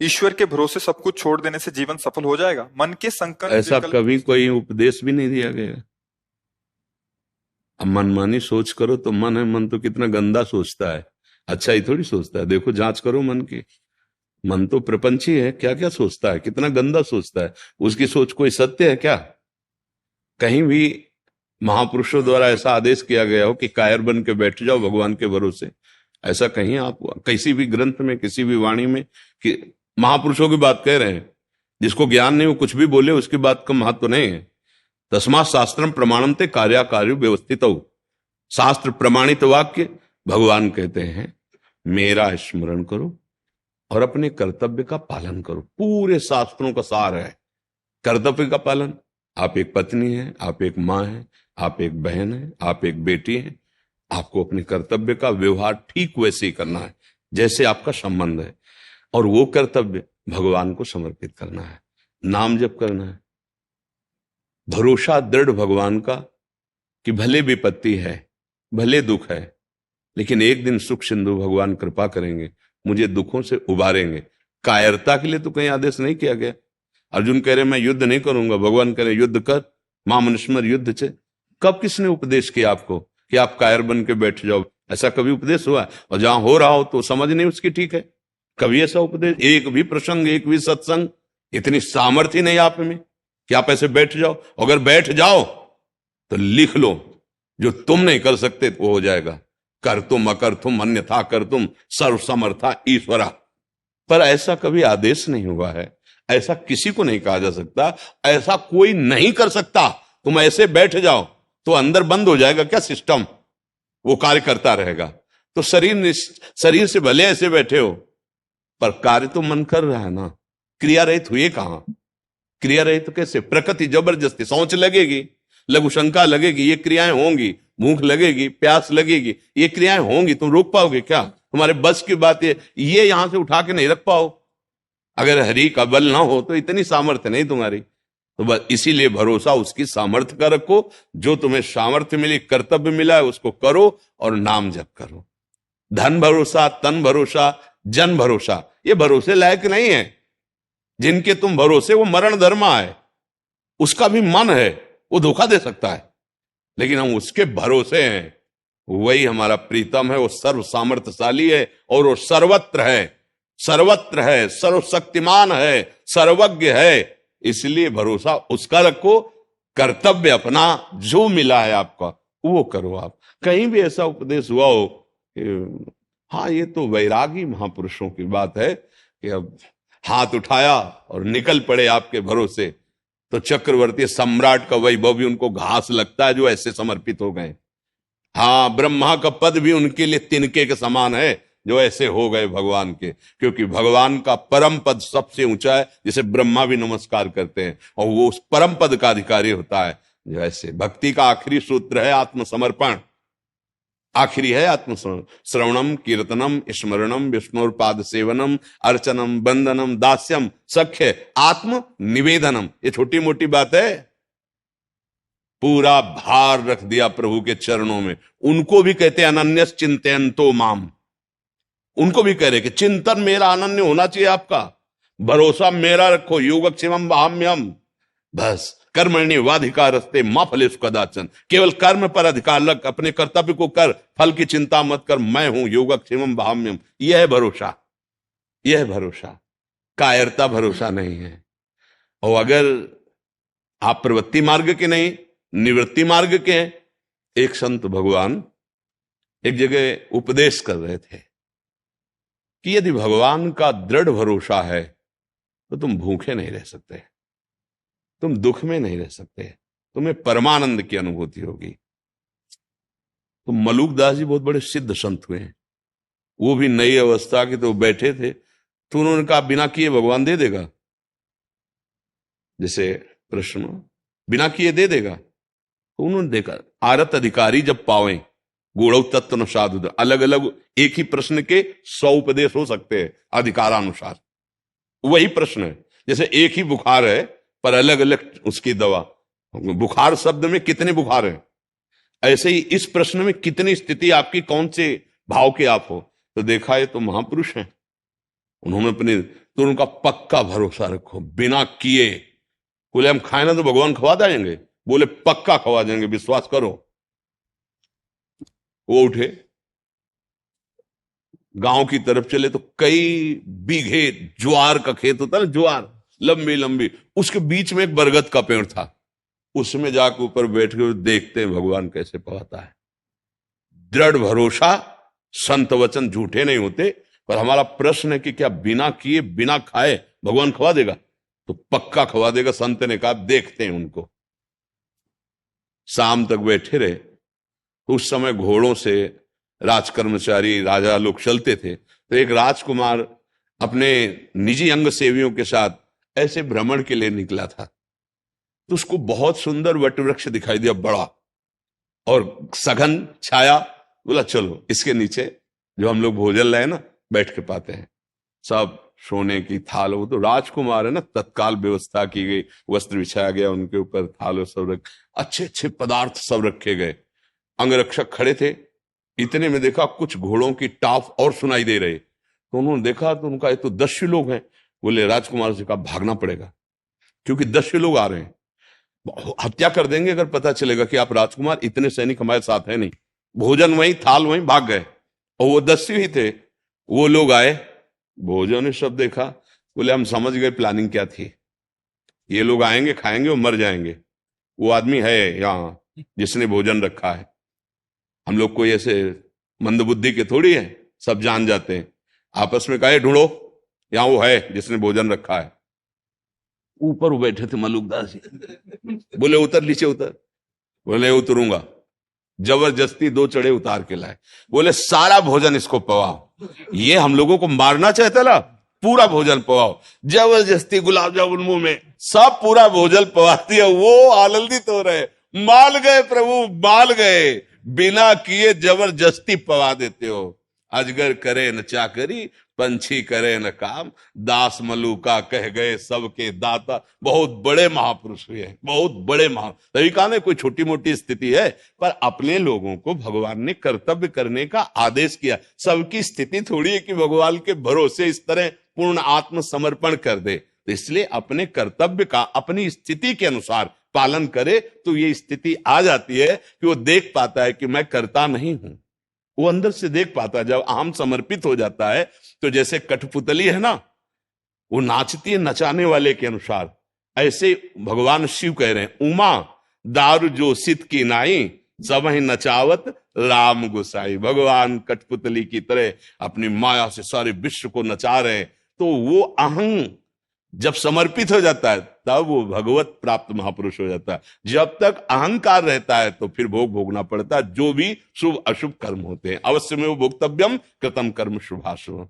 ईश्वर के भरोसे सब कुछ छोड़ देने से जीवन सफल हो जाएगा? मन के संकट, ऐसा कभी कोई उपदेश भी नहीं दिया गया। अब मनमानी सोच करो तो मन है, मन तो कितना गंदा सोचता है, अच्छा ही थोड़ी सोचता है। देखो जांच करो मन की, मन तो प्रपंची है, क्या क्या सोचता है, कितना गंदा सोचता है। उसकी सोच कोई सत्य है क्या? कहीं भी महापुरुषों द्वारा ऐसा आदेश किया गया हो कि कायर बन के बैठ जाओ भगवान के भरोसे? ऐसा कहीं आप किसी भी ग्रंथ में, किसी भी वाणी में कि महापुरुषों की बात कह रहे हैं? जिसको ज्ञान नहीं वो कुछ भी बोले, उसकी बात का महत्व नहीं है। तस्मात् शास्त्रम प्रमाणन्ते कार्याकार्यो व्यवस्थितौ। शास्त्र प्रमाणित वाक्य, भगवान कहते हैं मेरा स्मरण करो और अपने कर्तव्य का पालन करो। पूरे शास्त्रों का सार है कर्तव्य का पालन। आप एक पत्नी हैं, आप एक माँ हैं, आप एक बहन हैं, आप एक बेटी हैं, आपको अपने कर्तव्य का व्यवहार ठीक वैसे ही करना है जैसे आपका संबंध है, और वो कर्तव्य भगवान को समर्पित करना है, नाम जप करना है। भरोसा दृढ़ भगवान का कि भले विपत्ति है, भले दुख है, लेकिन एक दिन सुख सिंधु भगवान कृपा करेंगे, मुझे दुखों से उबारेंगे। कायरता के लिए तो कहीं आदेश नहीं किया गया। अर्जुन कह रहे मैं युद्ध नहीं करूंगा, भगवान कह रहे युद्ध कर, मां मनुष्मर युद्ध से। कब किसने उपदेश किया आपको कि आप कायर बन के बैठ जाओ? ऐसा कभी उपदेश हुआ है? और जहां हो रहा हो तो समझ नहीं उसकी ठीक है। कभी ऐसा उपदेश, एक भी प्रसंग, एक भी सत्संग, इतनी सामर्थ्य नहीं आप में कि आप ऐसे बैठ जाओ। अगर बैठ जाओ तो लिख लो, जो तुम नहीं कर सकते वो हो जाएगा। कर तुम अकर तुम अन्यथा कर तुम सर्व समर्था ईश्वरा। पर ऐसा कभी आदेश नहीं हुआ है, ऐसा किसी को नहीं कहा जा सकता, ऐसा कोई नहीं कर सकता। तुम ऐसे बैठ जाओ तो अंदर बंद हो जाएगा क्या सिस्टम, वो कार्य करता रहेगा। तो शरीर से भले ऐसे बैठे हो पर कार्य तो मन कर रहा है ना। क्रिया रहित हुए कहां? क्रिया रहित तो कैसे? प्रकृति जबरदस्ती, सोच लगेगी, लघु शंका लगेगी, ये क्रियाएं होंगी, भूख लगेगी, प्यास लगेगी, ये क्रियाएं होंगी, तुम रोक पाओगे क्या? तुम्हारे बस की बात ये यहां से उठा के नहीं रख पाओ। अगर हरि का बल ना हो तो इतनी सामर्थ्य नहीं तुम्हारी। तो बस इसीलिए भरोसा उसकी सामर्थ्य का रखो। जो तुम्हें सामर्थ्य मिली, कर्तव्य मिला है, उसको करो और नाम जप करो। धन भरोसा, तन भरोसा, जन भरोसा, ये भरोसे लायक नहीं है। जिनके तुम भरोसे वो मरण धर्मा है, उसका भी मन है, वो धोखा दे सकता है, लेकिन हम उसके भरोसे हैं। वही हमारा प्रीतम है, वो सर्व सामर्थ्यशाली है और वो सर्वत्र है, सर्वत्र है, सर्वशक्तिमान है, सर्वज्ञ है। इसलिए भरोसा उसका रखो। कर्तव्य अपना जो मिला है आपका वो करो। आप कहीं भी ऐसा उपदेश हुआ हो कि हाँ ये तो वैरागी महापुरुषों की बात है कि अब हाथ उठाया और निकल पड़े आपके भरोसे, तो चक्रवर्ती सम्राट का वैभव भी उनको घास लगता है जो ऐसे समर्पित हो गए। हाँ, ब्रह्मा का पद भी उनके लिए तिनके के समान है जो ऐसे हो गए भगवान के, क्योंकि भगवान का परम पद सबसे ऊंचा है, जिसे ब्रह्मा भी नमस्कार करते हैं, और वो उस परम पद का अधिकारी होता है। जो ऐसे भक्ति का आखिरी सूत्र है आत्मसमर्पण, आखिरी है आत्मसमर्पण। श्रवणम कीर्तनम स्मरणम विष्णुपाद सेवनम अर्चनम बंदनम दास्यम सख्य आत्म निवेदनम। ये छोटी मोटी बात है, पूरा भार रख दिया प्रभु के चरणों में। उनको भी कहते हैं अनन्यस चिंतयन्तो माम, उनको भी कह रहे कि चिंतन मेरा अनन्य होना चाहिए, आपका भरोसा मेरा रखो। योगक्षेमम वहाम्यम, बस कर्मण्येवाधिकारस्ते मा फलेषु कदाचन। केवल कर्म पर अधिकार रख, अपने कर्तव्य को कर, फल की चिंता मत कर। मैं हूं योगक्षेमम वहाम्यम, यह है भरोसा, यह है भरोसा। कायरता भरोसा नहीं है। और अगर आप प्रवृत्ति मार्ग के नहीं, निवृत्ति मार्ग के हैं। एक संत भगवान एक जगह उपदेश कर रहे थे कि यदि भगवान का दृढ़ भरोसा है तो तुम भूखे नहीं रह सकते, तुम दुख में नहीं रह सकते, तुम्हें परमानंद की अनुभूति होगी। तो मलुकदास जी बहुत बड़े सिद्ध संत हुए हैं, वो भी नई अवस्था के, तो बैठे थे, तो उन्होंने कहा बिना किए भगवान दे देगा। जैसे प्रश्न बिना किए दे देगा, तो उन्होंने देखा आरत अधिकारी जब पावे गुणव तत्व न साधु, अलग अलग एक ही प्रश्न के 100 उपदेश हो सकते हैं अधिकारानुसार। वही प्रश्न है, जैसे एक ही बुखार है पर अलग अलग उसकी दवा। बुखार शब्द में कितने बुखार हैं, ऐसे ही इस प्रश्न में कितनी स्थिति आपकी, कौन से भाव के आप हो। तो देखा ये तो महापुरुष हैं, उन्होंने अपने, तो उनका पक्का भरोसा रखो बिना किए। बोले हम खाए ना तो भगवान खवा देंगे, बोले पक्का खवा देंगे, विश्वास करो। वो उठे, गांव की तरफ चले तो कई बीघे ज्वार का खेत होता है ना, ज्वार लंबी लंबी, उसके बीच में एक बरगद का पेड़ था। उसमें जाकर ऊपर बैठ के देखते हैं भगवान कैसे पवाता है। दृढ़ भरोसा, संत वचन झूठे नहीं होते। पर हमारा प्रश्न है कि क्या बिना किए बिना खाए भगवान खवा देगा? तो पक्का खवा देगा। संत ने कहा देखते हैं उनको। शाम तक बैठे रहे। उस समय घोड़ों से राजकर्मचारी राजा लोग चलते थे, तो एक राजकुमार अपने निजी अंग सेवियों के साथ ऐसे भ्रमण के लिए निकला था। तो उसको बहुत सुंदर वटवृक्ष दिखाई दिया, बड़ा और सघन छाया। बोला चलो इसके नीचे जो हम लोग भोजन लाए ना बैठ के पाते हैं। सब सोने की थाल, वो तो राजकुमार है ना, तत्काल व्यवस्था की गई, वस्त्र बिछाया गया उनके ऊपर, थाल सब अच्छे अच्छे पदार्थ सब रखे गए। अंगरक्षक खड़े थे। इतने में देखा कुछ घोड़ों की टाप और सुनाई दे रहे। तो उन्होंने देखा तो उनका ये तो 10 लोग हैं। बोले राजकुमार से कहा भागना पड़ेगा, क्योंकि 10 लोग आ रहे हैं, हत्या कर देंगे अगर पता चलेगा कि आप राजकुमार, इतने सैनिक हमारे साथ है नहीं। भोजन वहीं, थाल वहीं, भाग गए। और वो 10 ही थे। वो लोग आए, भोजन ने सब देखा, बोले हम समझ गए प्लानिंग क्या थी, ये लोग आएंगे, खाएंगे और मर जाएंगे। वो आदमी है यहाँ जिसने भोजन रखा है, हम लोग कोई ऐसे मंदबुद्धि के थोड़ी है, सब जान जाते हैं। आपस में कहे ढूंढो, यहाँ वो है जिसने भोजन रखा है। ऊपर वो बैठे थे मलुकदास जी, बोले उतर, नीचे उतर। बोले उतरूंगा। जबरदस्ती 2 चढ़े उतार के लाए। बोले सारा भोजन इसको पवाओ। ये हम लोगों को मारना चाहता ना, पूरा भोजन पवाओ। जबरदस्ती गुलाब जामुन मुंह में, सब पूरा भोजन पवा दिया। वो आनंदित हो रहे, माल गए प्रभु, माल गए। बिना किए जबरदस्ती पवा देते हो। अजगर करे न चाकरी, पंछी करे न काम, दास मलूका कह गए सबके दाता। बहुत बड़े महापुरुष हुए हैं, बहुत बड़े तभी कहा ना, कोई छोटी मोटी स्थिति है, पर अपने लोगों को भगवान ने कर्तव्य करने का आदेश किया। सबकी स्थिति थोड़ी है कि भगवान के भरोसे इस तरह पूर्ण आत्मसमर्पण कर दे। तो इसलिए अपने कर्तव्य का अपनी स्थिति के अनुसार पालन करे तो ये स्थिति आ जाती है कि वो देख पाता है कि मैं करता नहीं हूं। वो अंदर से देख पाता है। जब अहम समर्पित हो जाता है तो जैसे कठपुतली है ना, वो नाचती है नचाने वाले के अनुसार, ऐसे भगवान शिव कह रहे हैं, उमा दारू जो सित की नाई, सब ही नचावत राम गोसाई। भगवान कठपुतली की तरह अपनी माया से सारे विश्व को नचा रहे हैं। तो वो अहं जब समर्पित हो जाता है तब वो भगवत प्राप्त महापुरुष हो जाता है। जब तक अहंकार रहता है तो फिर भोग भोगना पड़ता है, जो भी शुभ अशुभ कर्म होते हैं। अवश्य में वो भोक्तव्यम कृतम कर्म शुभाशुभ।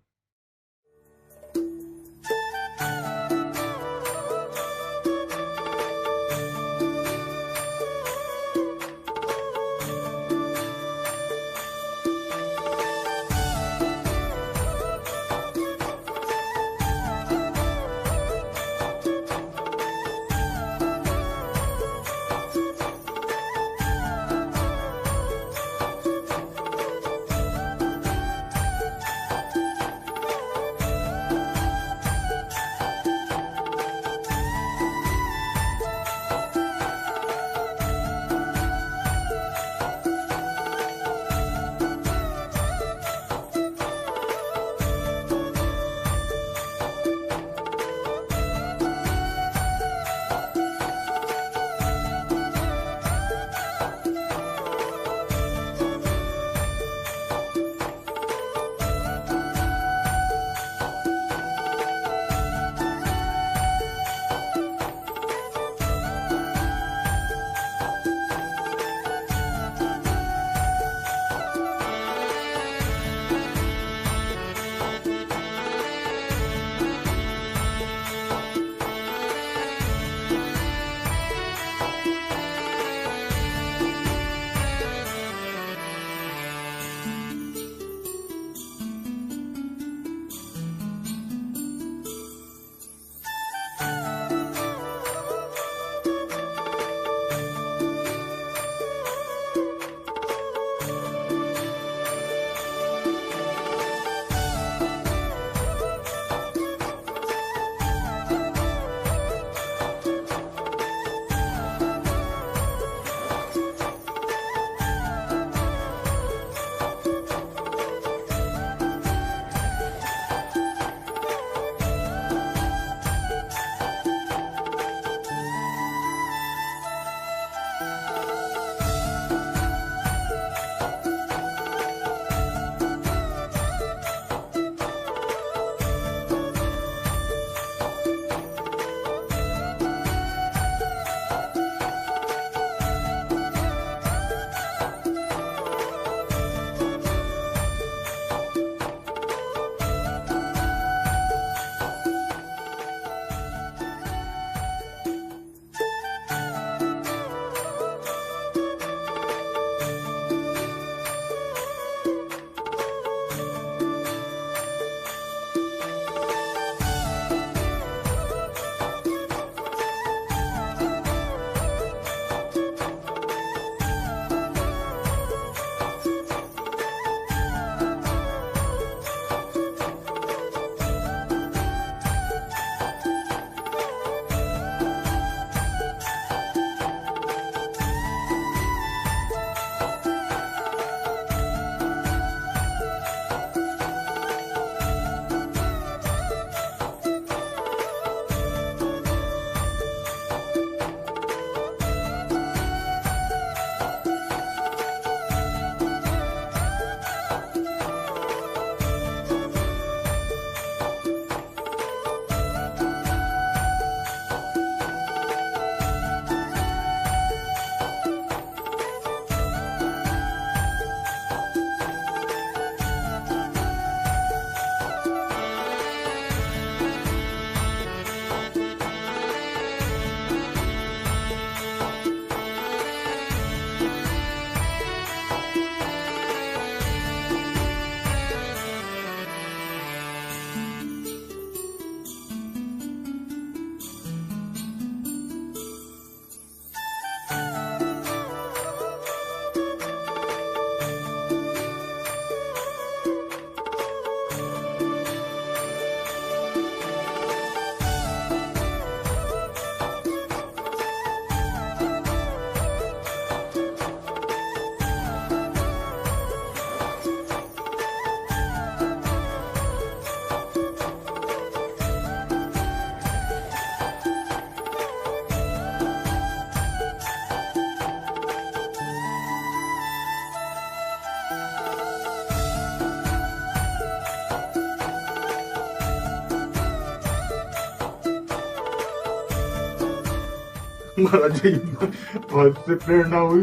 महाराज जी बहुत से प्रेरणा हुई,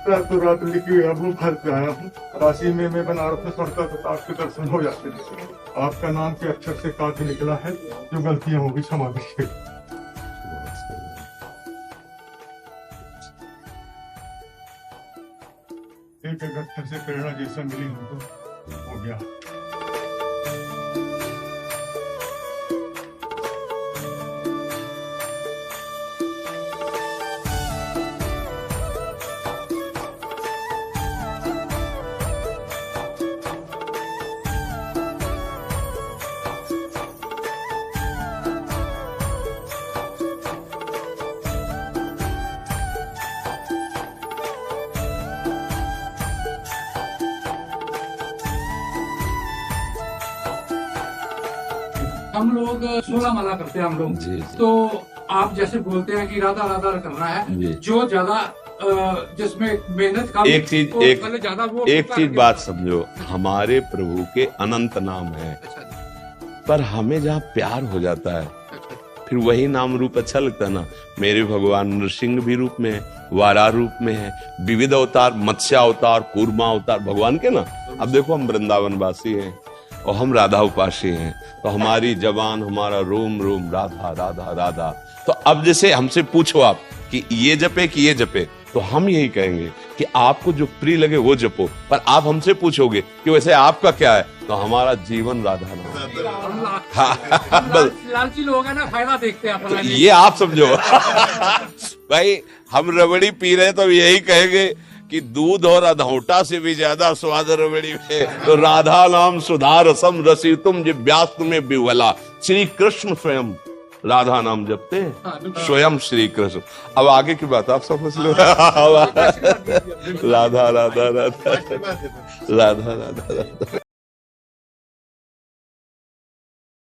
रातों रात लिखी हुई वो घर से आया हूँ। काशी में मैं बनारस में पढ़ता था तो आपके दर्शन हो जाते थे। आपका नाम के अक्षर से काफी निकला है, जो गलतियां होगी क्षमा दीजिए। एक अक्षर से प्रेरणा जैसा मिली हमको हो गया। हम लोग 16 माला करते हैं हम लोग। तो आप जैसे बोलते हैं कि राधा राधा करना है, जो ज्यादा जिसमें मेहनत का एक चीज बात समझो, हमारे प्रभु के अनंत नाम है, पर हमें जहाँ प्यार हो जाता है फिर वही नाम रूप अच्छा लगता है ना। मेरे भगवान नृसिंह भी रूप में है, वारा रूप में है, विविध अवतार, मत्स्य अवतार, कूर्मा अवतार भगवान के ना। अब देखो हम वृंदावन वासी हैं और हम राधा उपासी हैं, तो हमारी जबान, हमारा रोम रोम राधा राधा राधा। तो अब जैसे हमसे पूछो आप कि ये जपे कि ये जपे, तो हम यही कहेंगे कि आपको जो प्रिय लगे वो जपो। पर आप हमसे पूछोगे कि वैसे आपका क्या है, तो हमारा जीवन राधा नाम। लालची लोग हैं ना, फायदा देखते हैं अपना। ये आप समझो। भाई हम रबड़ी पी रहे हैं तो यही कहेंगे कि दूध और अधौटा से भी ज्यादा स्वाद रबड़ी में। तो राधा नाम सुधा रसम रसी तुम जिव्यास में विवला। श्री कृष्ण स्वयं राधा नाम जपते हैं, स्वयं श्री कृष्ण। अब आगे की बात आप समझ लो। राधा राधा राधा राधा राधा राधा।